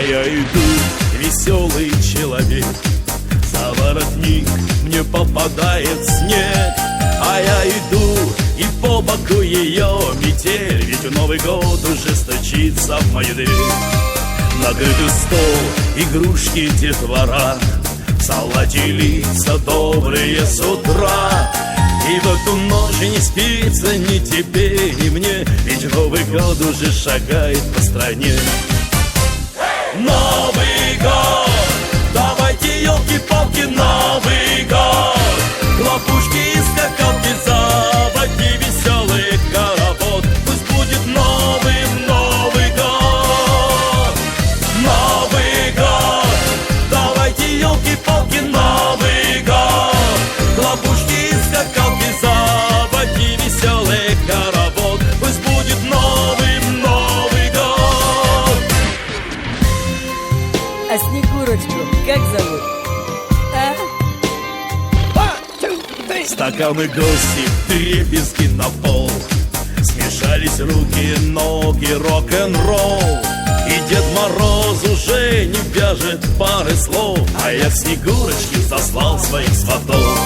Я иду, веселый человек, за воротник мне попадает снег. А я иду, и по боку ее метель, ведь Новый год уже стучится в мою дверь. Накрытый стол, игрушки детвора, в салате лица добрые с утра. И в эту ночь не спится ни тебе, ни мне, ведь Новый год уже шагает по стране. Новый год, давайте елки-палки, Новый год, хлопушки и скакалки, заводи веселый хоровод. Пусть будет новым Новый год. Новый год, давайте елки-палки, Новый год, хлопушки и скакалки, заводи веселый хоровод. Пусть будет новым Новый год. А Снегурочку как зовут? А? Стаканы гости, дребезги на пол, смешались руки, ноги, рок-н-ролл. И Дед Мороз уже не вяжет пары слов, а я к Снегурочке заслал своих сватов.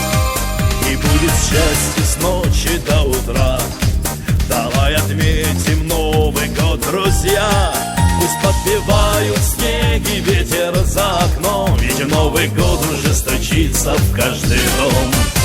И будет счастье с ночи до утра, давай отметим Новый год, друзья. Пусть подпевают снег и ветер за окном, ведь Новый год уже стучится в каждый дом.